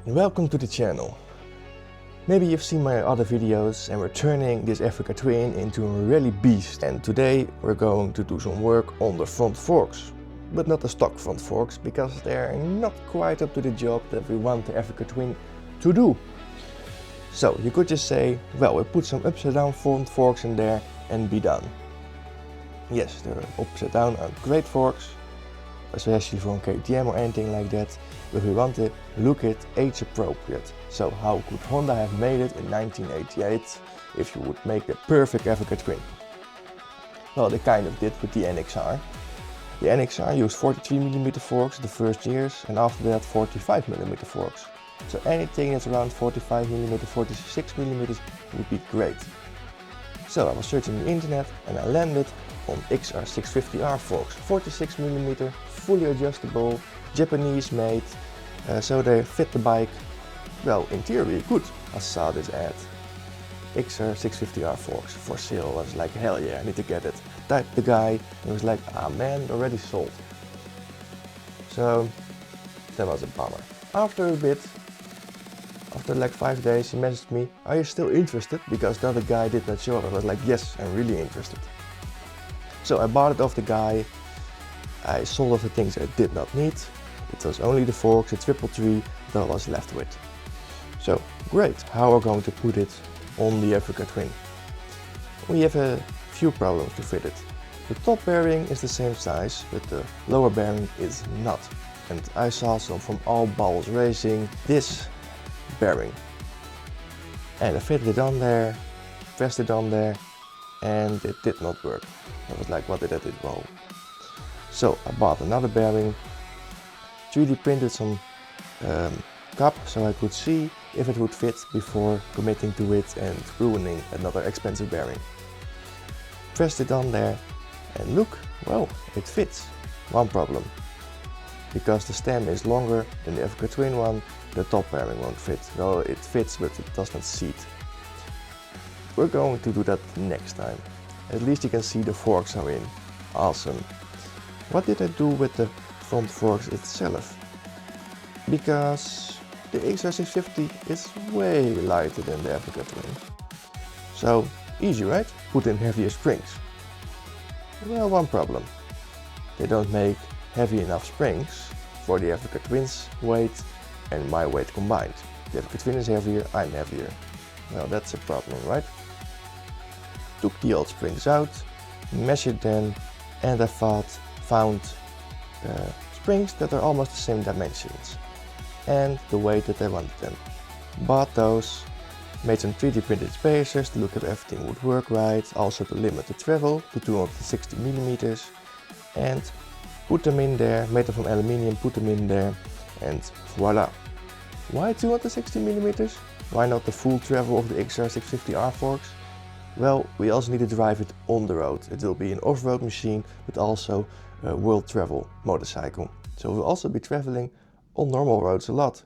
Welcome to the channel. Maybe you've seen my other videos and we're turning this Africa Twin into a rally beast, and today we're going to do some work on the front forks. But not the stock front forks, because they're not quite up to the job that we want the Africa Twin to do. So you could just say, well, we put some upside down front forks in there and be done. Yes, the upside down are great forks, especially from KTM or anything like that, but we want to look at age appropriate. So how could Honda have made it in 1988 if you would make the perfect Africa Twin? Well, they kind of did with the NXR. The NXR used 43mm forks the first years, and after that 45mm forks. So anything that's around 45mm, 46mm would be great. So I was searching the internet and I landed on XR650R forks, 46mm, fully adjustable, Japanese made, so they fit the bike, well, in theory good. I saw this ad, XR650R forks for sale. I was like, hell yeah, I need to get it. Typed the guy and was like, ah man, already sold. So that was a bummer. After a bit, after like 5 days, he messaged me, are you still interested? Because the other guy did not show up. I was like, yes, I'm really interested. So I bought it off the guy. I sold off the things I did not need. It was only the forks, the 333 that I was left with. So great, how are we going to put it on the Africa Twin? We have a few problems to fit it. The top bearing is the same size, but the lower bearing is not. And I saw some from All Balls Racing, this bearing. And I fitted it on there, pressed it on there, and it did not work. I was like, what did I do wrong? So I bought another bearing, 3D printed some cup so I could see if it would fit before committing to it and ruining another expensive bearing. Pressed it on there and look, well, it fits. One problem. Because the stem is longer than the Africa Twin one, the top bearing won't fit. Well, it fits, but it does not seat. We're going to do that next time. At least you can see the forks are in. Awesome. What did I do with the front forks itself? Because the XR650 is way lighter than the Africa Twin. So easy, right? Put in heavier springs. Well, one problem. They don't make heavy enough springs for the Africa Twin's weight and my weight combined. The Africa Twin is heavier, I'm heavier. Well, that's a problem, right? Took the old springs out, measured them, and I found springs that are almost the same dimensions and the weight that I wanted them. Bought those, made some 3D printed spacers to look if everything would work right, also to limit the travel to 260mm, and put them in there, made them from aluminium, put them in there, and voila. Why 260mm? Why not the full travel of the XR650R forks? Well, we also need to drive it on the road. It will be an off-road machine, but also a world travel motorcycle. So we'll also be traveling on normal roads a lot.